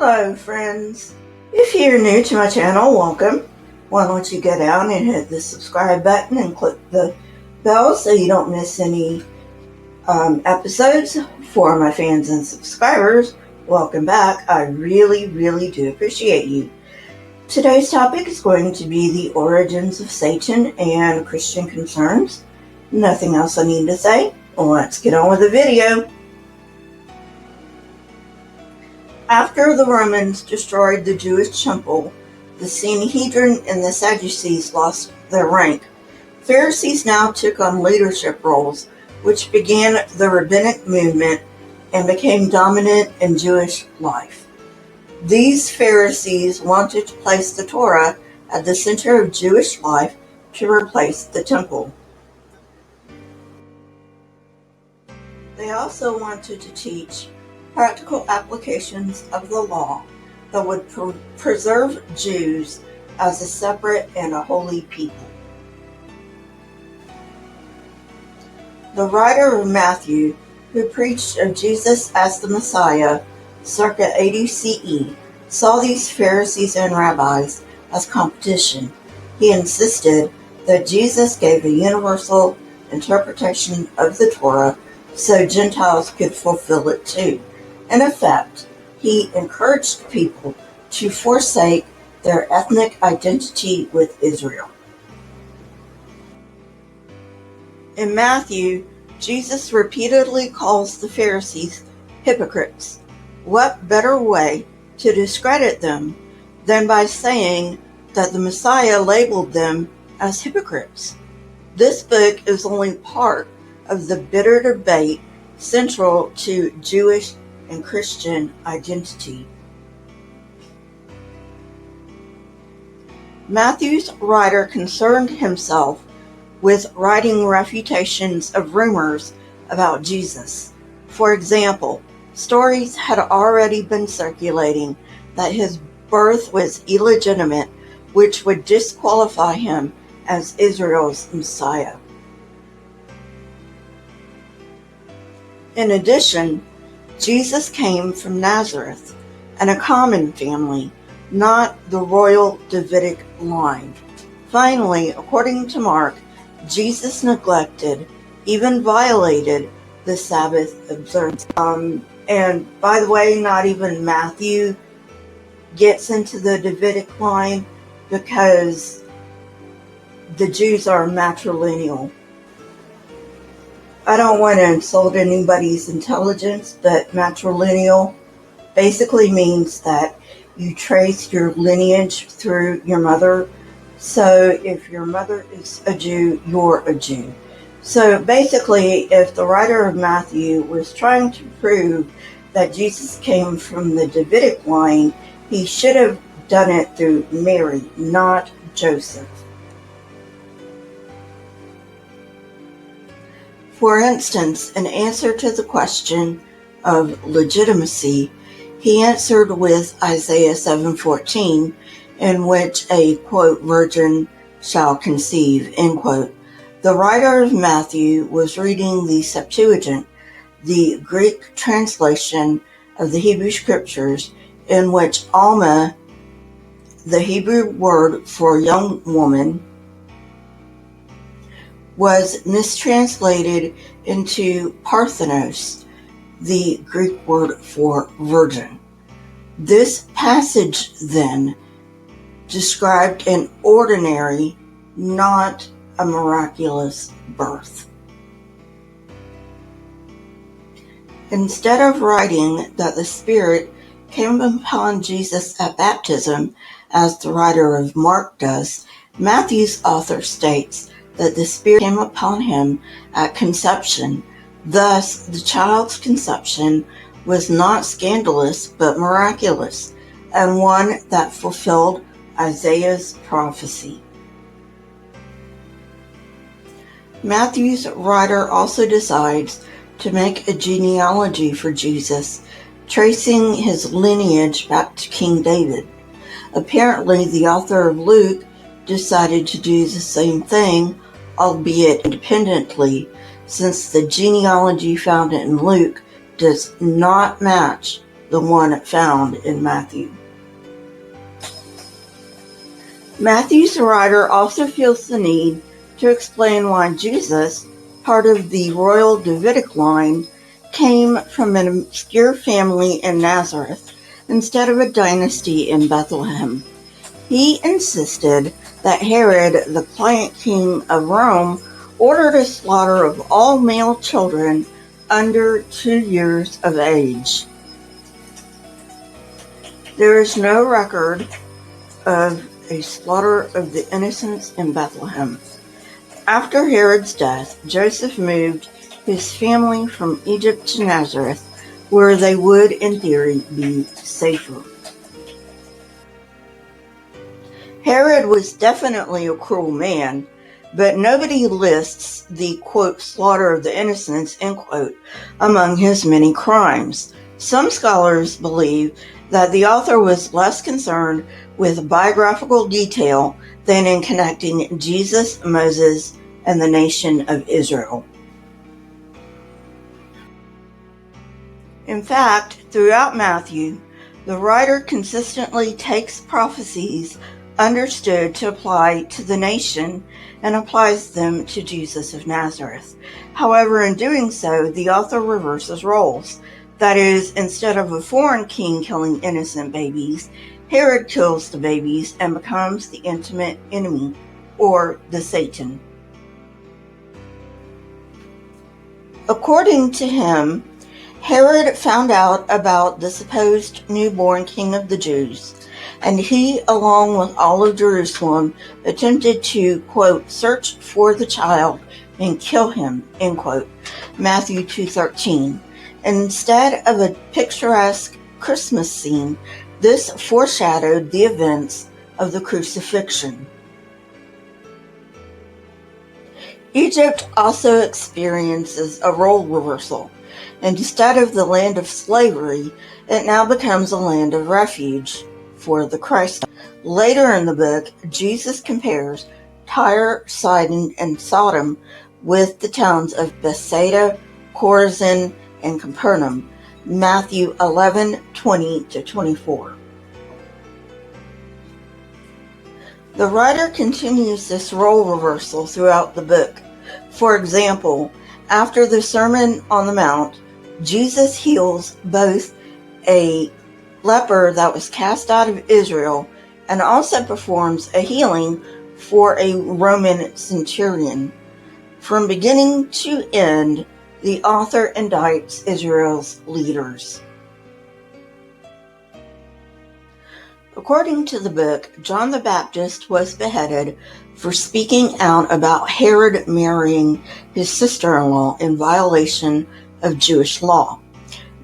Hello friends, if you're new to my channel, welcome. Why don't you go down and hit the subscribe button and click the bell so you don't miss any episodes. For my fans and subscribers, welcome back. I really do appreciate you. Today's topic is going to be the origins of Satan and Christian concerns. Nothing else I need to say. Let's get on with the video. After the Romans destroyed the Jewish temple, the Sanhedrin and the Sadducees lost their rank. Pharisees now took on leadership roles, which began the rabbinic movement and became dominant in Jewish life. These Pharisees wanted to place the Torah at the center of Jewish life to replace the temple. They also wanted to teach practical applications of the law that would preserve Jews as a separate and a holy people. The writer of Matthew, who preached of Jesus as the Messiah circa 80 CE, saw these Pharisees and rabbis as competition. He insisted that Jesus gave a universal interpretation of the Torah so Gentiles could fulfill it too. In effect, he encouraged people to forsake their ethnic identity with Israel. In Matthew, Jesus repeatedly calls the Pharisees hypocrites. What better way to discredit them than by saying that the Messiah labeled them as hypocrites? This book is only part of the bitter debate central to Jewish and Christian identity. Matthew's writer concerned himself with writing refutations of rumors about Jesus. For example, stories had already been circulating that his birth was illegitimate, which would disqualify him as Israel's Messiah. In addition, Jesus came from Nazareth and a common family, not the royal Davidic line. Finally, according to Mark, Jesus neglected, even violated, the Sabbath observance. And by the way, not even Matthew gets into the Davidic line because the Jews are matrilineal. I don't want to insult anybody's intelligence, but matrilineal basically means that you trace your lineage through your mother. So if your mother is a Jew, you're a Jew. So basically, if the writer of Matthew was trying to prove that Jesus came from the Davidic line, he should have done it through Mary, not Joseph. For instance, in answer to the question of legitimacy, he answered with Isaiah 7:14, in which a, quote, virgin shall conceive, end quote. The writer of Matthew was reading the Septuagint, the Greek translation of the Hebrew Scriptures, in which Alma, the Hebrew word for young woman, was mistranslated into Parthenos, the Greek word for virgin. This passage then described an ordinary, not a miraculous birth. Instead of writing that the Spirit came upon Jesus at baptism, as the writer of Mark does, Matthew's author states that the Spirit came upon him at conception. Thus, the child's conception was not scandalous but miraculous, and one that fulfilled Isaiah's prophecy. Matthew's writer also decides to make a genealogy for Jesus, tracing his lineage back to King David. Apparently, the author of Luke decided to do the same thing, albeit independently, since the genealogy found in Luke does not match the one found in Matthew. Matthew's writer also feels the need to explain why Jesus, part of the royal Davidic line, came from an obscure family in Nazareth instead of a dynasty in Bethlehem. He insisted that Herod, the pliant king of Rome, ordered a slaughter of all male children under 2 years of age. There is no record of a slaughter of the innocents in Bethlehem. After Herod's death, Joseph moved his family from Egypt to Nazareth, where they would, in theory, be safer. Herod was definitely a cruel man, but nobody lists the, quote, slaughter of the innocents, end quote, among his many crimes. Some scholars believe that the author was less concerned with biographical detail than in connecting Jesus, Moses, and the nation of Israel. In fact, throughout Matthew, the writer consistently takes prophecies understood to apply to the nation and applies them to Jesus of Nazareth. However, in doing so, the author reverses roles. That is, instead of a foreign king killing innocent babies, Herod kills the babies and becomes the intimate enemy, or the Satan. According to him, Herod found out about the supposed newborn king of the Jews, and he, along with all of Jerusalem, attempted to, quote, search for the child and kill him, end quote, Matthew 2:13. Instead of a picturesque Christmas scene, this foreshadowed the events of the crucifixion. Egypt also experiences a role reversal. Instead of the land of slavery, it now becomes a land of refuge for the Christ. Later in the book, Jesus compares Tyre, Sidon, and Sodom with the towns of Bethsaida, Chorazin, and Capernaum, Matthew 11:20-24. The writer continues this role reversal throughout the book. For example, after the Sermon on the Mount, Jesus heals both a leper that was cast out of Israel and also performs a healing for a Roman centurion. From beginning to end, the author indicts Israel's leaders. According to the book, John the Baptist was beheaded for speaking out about Herod marrying his sister-in-law in violation of Jewish law.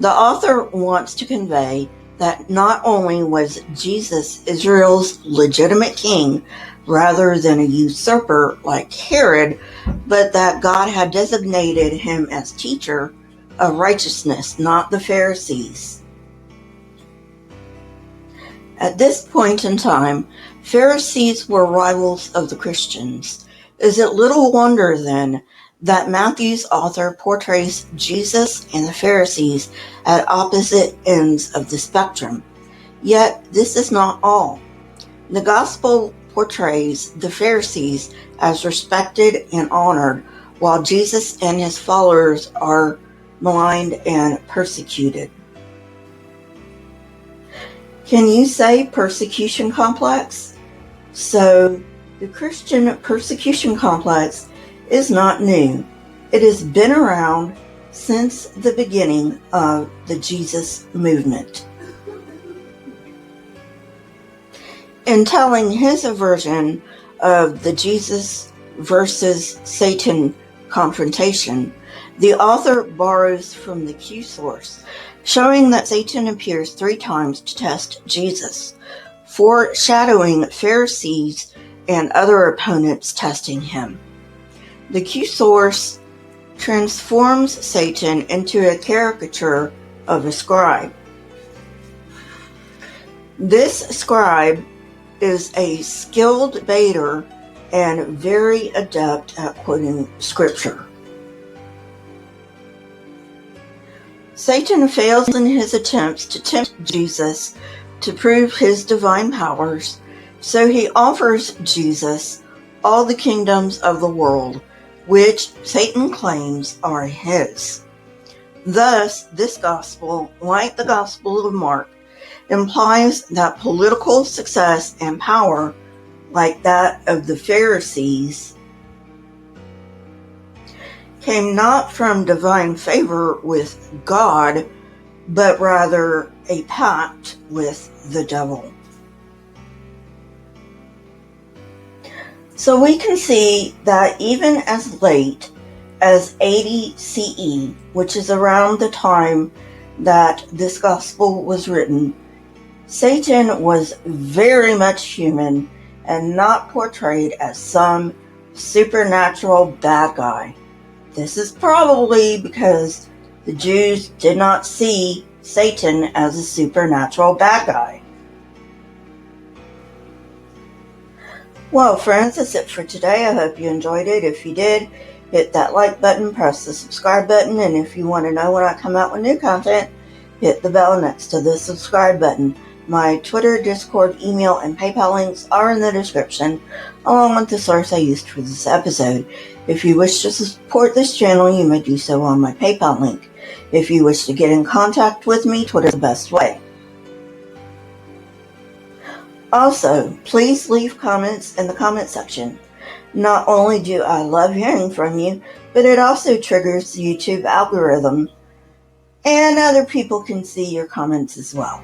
The author wants to convey that not only was Jesus Israel's legitimate king rather than a usurper like Herod, but that God had designated him as teacher of righteousness, not the Pharisees. At this point in time, Pharisees were rivals of the Christians. Is it little wonder, then, that Matthew's author portrays Jesus and the Pharisees at opposite ends of the spectrum? Yet, this is not all. The Gospel portrays the Pharisees as respected and honored, while Jesus and his followers are maligned and persecuted. Can you say persecution complex? So, the Christian persecution complex is not new. It has been around since the beginning of the Jesus movement. In telling his version of the Jesus versus Satan confrontation, the author borrows from the Q source, showing that Satan appears 3 times to test Jesus, foreshadowing Pharisees and other opponents testing him. The Q source transforms Satan into a caricature of a scribe. This scribe is a skilled debater and very adept at quoting scripture. Satan fails in his attempts to tempt Jesus to prove his divine powers, so he offers Jesus all the kingdoms of the world, which Satan claims are his. Thus, this gospel, like the Gospel of Mark, implies that political success and power, like that of the Pharisees, came not from divine favor with God, but rather a pact with the devil. So we can see that even as late as 80 CE, which is around the time that this gospel was written, Satan was very much human and not portrayed as some supernatural bad guy. This is probably because the Jews did not see Satan as a supernatural bad guy. Well, friends, that's it for today. I hope you enjoyed it. If you did, hit that like button, press the subscribe button, and if you want to know when I come out with new content, hit the bell next to the subscribe button. My Twitter, Discord, email, and PayPal links are in the description, along with the source I used for this episode. If you wish to support this channel, you may do so on my PayPal link. If you wish to get in contact with me, Twitter is the best way. Also, please leave comments in the comment section. Not only do I love hearing from you, but it also triggers the YouTube algorithm, and other people can see your comments as well.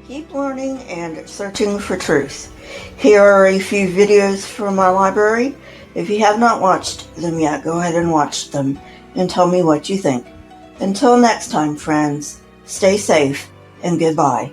Keep learning and searching for truth. Here are a few videos from my library. If you have not watched them yet, go ahead and watch them and tell me what you think. Until next time, friends, stay safe and goodbye.